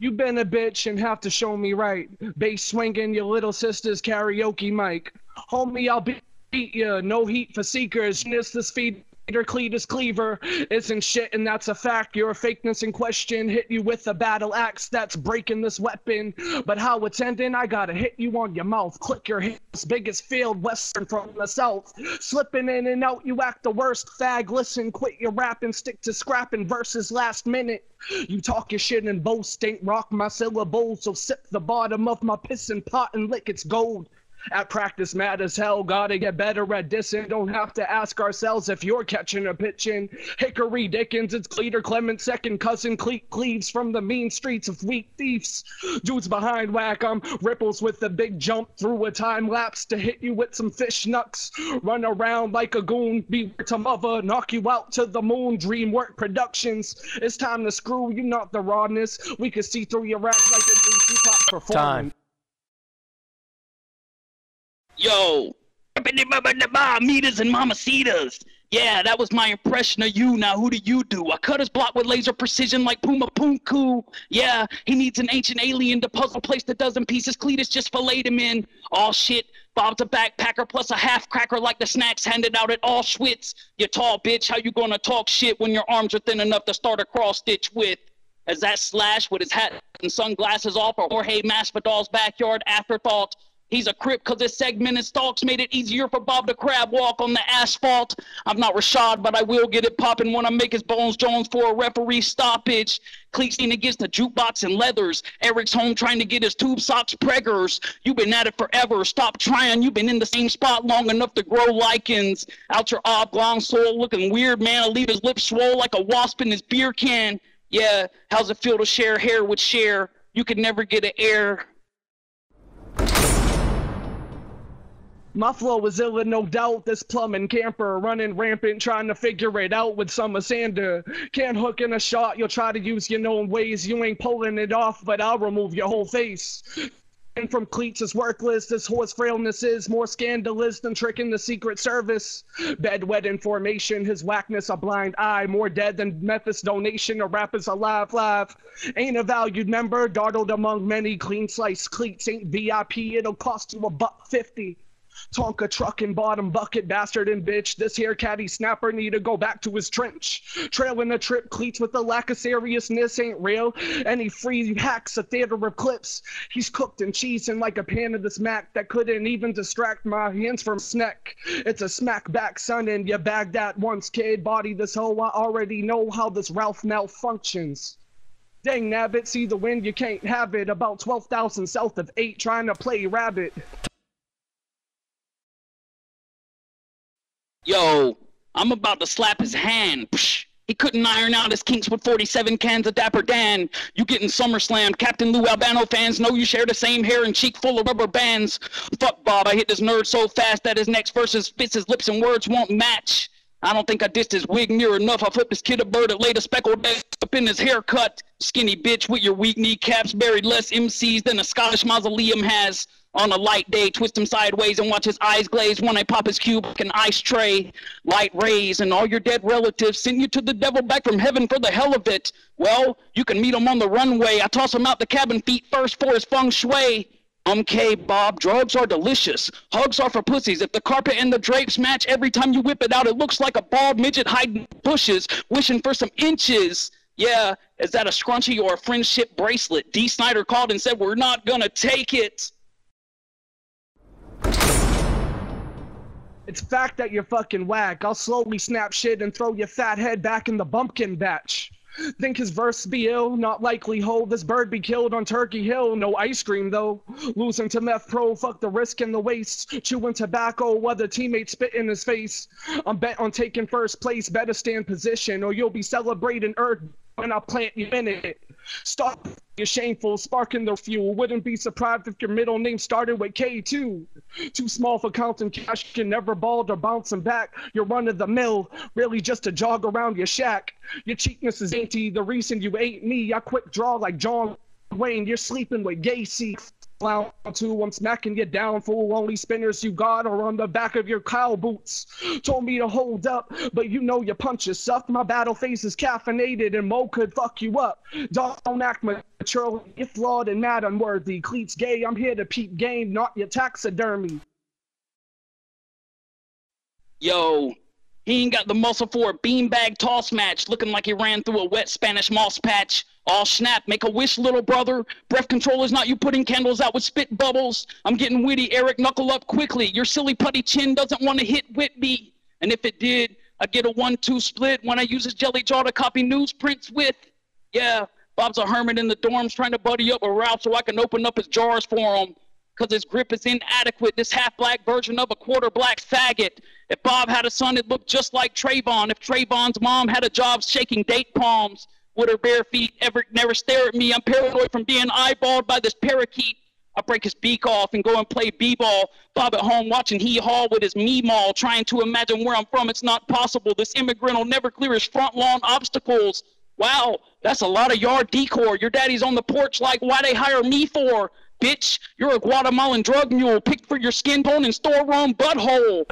You been a bitch and have to show me right. Bass swinging your little sister's karaoke mic. Homie, I'll beat ya. No heat for seekers. This feed. Cletus Cleaver isn't shit, and that's a fact. Your fakeness in question hit you with a battle axe that's breaking this weapon. But how it's ending, I gotta hit you on your mouth. Click your hips, biggest field western from the south. Slipping in and out, you act the worst. Fag, listen, quit your rapping, stick to scrapping verses last minute. You talk your shit and boast, ain't rock my syllables, so sip the bottom of my pissin' pot and lick its gold. At practice mad as hell, gotta get better at dissing. Don't have to ask ourselves if you're catching or pitching. Hickory Dickens, it's Cleater Clement's second cousin Cleets from the mean streets of weak thieves. Dudes behind whack, ripples with the big jump through a time lapse to hit you with some fish knucks. Run around like a goon, be to mother, knock you out to the moon. Dreamwork Productions, it's time to screw you, not the rawness. We can see through your rap like a Tupac performance. Time. Yo, meters and mamacitas. Yeah, that was my impression of you. Now who do you do? I cut his block with laser precision like Puma Punku. Yeah, he needs an ancient alien to puzzle place the dozen pieces. Cletus just filleted him in. All shit. Bob's a backpacker plus a half cracker like the snacks handed out at Auschwitz. You tall bitch, how you gonna talk shit when your arms are thin enough to start a cross stitch with? As that Slash with his hat and sunglasses off, or Jorge Masvidal's backyard afterthought. He's a crip because his segmented stalks made it easier for Bob the Crab walk on the asphalt. I'm not Rashad, but I will get it popping when I make his Bones Jones for a referee stoppage. Cleets leaning against the jukebox and leathers. Eric's home trying to get his tube socks preggers. You've been at it forever. Stop trying. You've been in the same spot long enough to grow lichens. Out your oblong soul looking weird, man. I'll leave his lips swole like a wasp in his beer can. Yeah, how's it feel to share hair with Cher? You could never get an air. My flow is illa, no doubt. This plumbing camper running rampant, trying to figure it out with Summer Sander. Can't hook in a shot, you'll try to use your known ways. You ain't pulling it off, but I'll remove your whole face. And from Kleets is worthless, this horse frailness is more scandalous than tricking the Secret Service. Bedwet information, his whackness a blind eye, more dead than Memphis donation, a rapper's alive live. Ain't a valued member, dawdled among many, clean slice Kleets ain't VIP, it'll cost you $1.50. Tonka truck and bottom bucket, bastard and bitch. This here caddy snapper need to go back to his trench. Trailing a trip, Kleets with the lack of seriousness ain't real. Any free hacks a theater of clips. He's cooked and cheesing like a pan of the smack that couldn't even distract my hands from snack. It's a smack back, son, and you bagged that once, kid. Body this hoe, I already know how this Ralph malfunctions. Dang nabbit, see the wind, you can't have it. About 12,000 south of 8 trying to play rabbit. Yo, I'm about to slap his hand. Psh, he couldn't iron out his kinks with 47 cans of Dapper Dan. You getting SummerSlam. Captain Lou Albano fans know you share the same hair and cheek full of rubber bands. Fuck Bob, I hit this nerd so fast that his next verses fits his lips and words won't match. I don't think I dissed his wig near enough. I flipped his kid a bird that laid a speckled up in his haircut. Skinny bitch with your weak kneecaps buried less MCs than a Scottish mausoleum has. On a light day, twist him sideways and watch his eyes glaze when I pop his cube like an ice tray. Light rays and all your dead relatives send you to the devil back from heaven for the hell of it. Well, you can meet him on the runway. I toss him out the cabin feet first for his feng shui. Okay, Bob, drugs are delicious. Hugs are for pussies. If the carpet and the drapes match, every time you whip it out, it looks like a bald midget hiding bushes, wishing for some inches. Yeah, is that a scrunchie or a friendship bracelet? D. Snyder called and said, we're not gonna take it. It's fact that you're fucking whack. I'll slowly snap shit and throw your fat head back in the bumpkin batch. Think his verse be ill? Not likely, ho. This bird be killed on Turkey Hill. No ice cream, though. Losing to Meth Pro, fuck the risk and the waste. Chewing tobacco while the teammates spit in his face. I'm bent on taking first place. Better stand position or you'll be celebrating Earth when I plant you in it. Stop, you're shameful, sparking the fuel. Wouldn't be surprised if your middle name started with K too. Too small for counting cash, can never balled or bouncing back. You're run of the mill, really just a jog around your shack. Your cheapness is dainty, the reason you ain't me. I quick draw like John Wayne, you're sleeping with Gacy. Clown too, I'm smacking you down, fool. Only spinners you got are on the back of your cow boots. Told me to hold up, but you know your punches suck. My battle face is caffeinated and Mo could fuck you up. Don't act prematurely. You're flawed and mad unworthy. Kleets gay, I'm here to peep game, not your taxidermy. Yo, he ain't got the muscle for a beanbag toss match, looking like he ran through a wet Spanish moss patch. All snap, make a wish, little brother. Breath control is not you putting candles out with spit bubbles. I'm getting witty, Eric, knuckle up quickly. Your silly putty chin doesn't want to hit Whitby. And if it did, I'd get a 1-2 split when I use his jelly jaw to copy newsprints with. Yeah, Bob's a hermit in the dorms trying to buddy up with Ralph so I can open up his jars for him. Cause his grip is inadequate, this half-black version of a quarter-black faggot. If Bob had a son, it'd look just like Trayvon. If Trayvon's mom had a job shaking date palms, would her bare feet ever never stare at me? I'm paranoid from being eyeballed by this parakeet. I break his beak off and go and play b-ball. Bob at home watching hee-haw with his meemaw, trying to imagine where I'm from. It's not possible. This immigrant will never clear his front lawn obstacles. Wow, that's a lot of yard decor. Your daddy's on the porch like, why they hire me for? Bitch, you're a Guatemalan drug mule picked for your skin tone and storeroom butthole.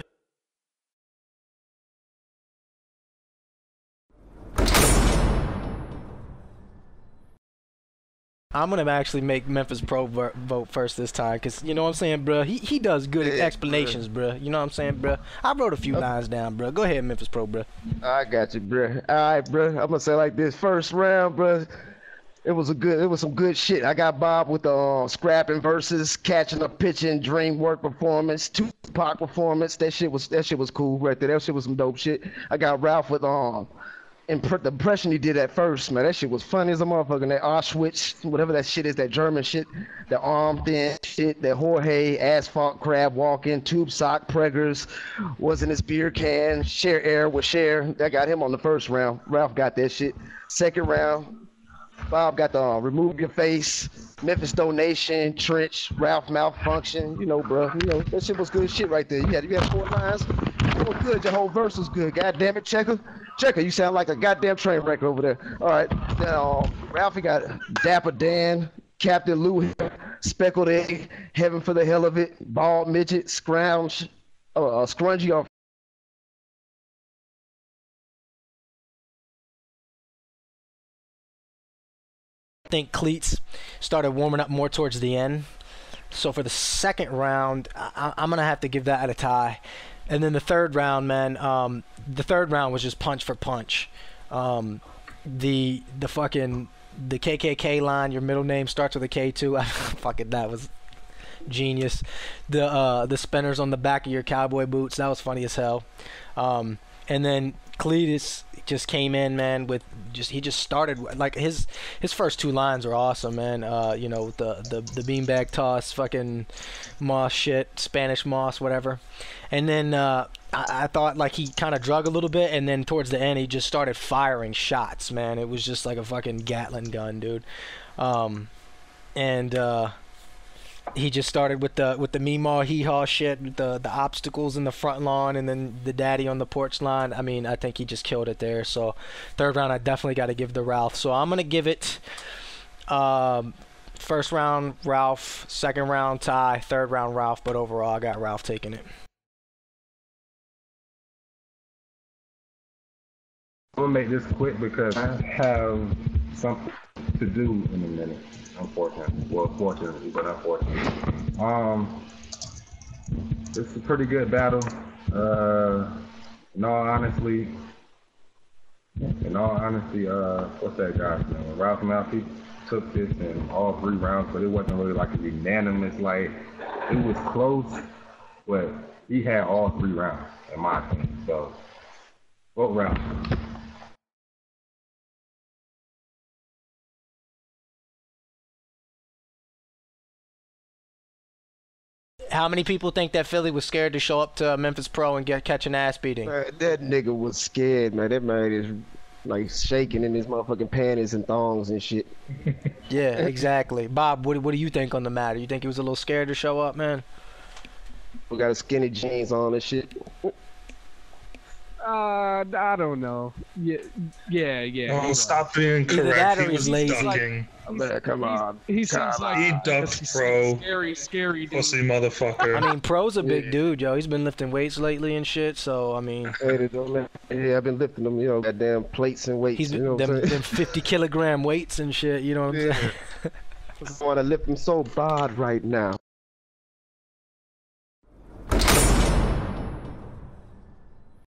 I'm gonna actually make Memphis Pro vote first this time, because you know what I'm saying, bro. He does good explanations, bro. You know what I'm saying, bro. I wrote a few lines down, bro. Go ahead, Memphis Pro, bro. I got you, bro. All right, bro. I'm gonna say like this: first round, bro. It was some good shit. I got Bob with the scrapping verses, catching up, pitching, dream work performance, Tupac performance. That shit was cool right there. That shit was some dope shit. I got Ralph with the impression he did at first, man. That shit was funny as a motherfucker. That Auschwitz, whatever that shit is, that German shit, the arm thin shit, that Jorge asphalt crab walking, tube sock preggers, was in his beer can, share air with share. That got him on the first round. Ralph got that shit. Second round, Bob got the remove your face, Memphis donation, trench, Ralph malfunction. You know, bro. You know that shit was good shit right there. You had 4 lines. It was good. Your whole verse was good. God damn it, Checker. Checker, you sound like a goddamn train wreck over there. All right. Now, Ralphie got Dapper Dan, Captain Lou, Speckled Egg, Heaven for the Hell of It, Bald Midget, Scrounge, Scrungy off. I think Kleets started warming up more towards the end. So for the second round, I'm gonna have to give that a tie. And then the third round, man, the third round was just punch for punch. The KKK line, your middle name starts with a K too. Fucking that was genius. The spinners on the back of your cowboy boots, that was funny as hell. And then Kleets just came in, man, with he just started like his first 2 lines were awesome, man. You know, the beanbag toss, fucking moss shit, Spanish moss, whatever. And then I thought like he kind of drug a little bit, and then towards the end he just started firing shots, man. It was just like a fucking Gatling gun, dude. He just started with the meemaw hee-haw shit, with the obstacles in the front lawn, and then the daddy on the porch line. I mean, I think he just killed it there. So third round, I definitely got to give to Ralph. So I'm gonna give it first round Ralph, second round tie, third round Ralph, but overall I got Ralph taking it. I'm gonna make this quick because I have something to do in a minute. Unfortunately, well, fortunately, but unfortunately. It's a pretty good battle. In all honesty, what's that guy's name? Ralph Malfi took this in all 3 rounds, but it wasn't really like a unanimous. Like it was close, but he had all 3 rounds, in my opinion. So, vote Ralph. How many people think that Philly was scared to show up to Memphis Pro and catch an ass beating? That nigga was scared, man. That man is like shaking in his motherfucking panties and thongs and shit. Yeah, exactly. Bob, what do you think on the matter? You think he was a little scared to show up, man? We got his skinny jeans on and shit. I don't know. Yeah. Oh, stop being correct. He was ducking. Man, come on. He seems like he ducked, Pro. Scary dude. Pussy motherfucker. I mean, Pro's a big dude, yo. He's been lifting weights lately and shit. So I mean, yeah, I've been lifting them, you know, goddamn plates and weights. He's been you know them 50-kilogram weights and shit. You know what I'm saying? I want to lift him so bad right now.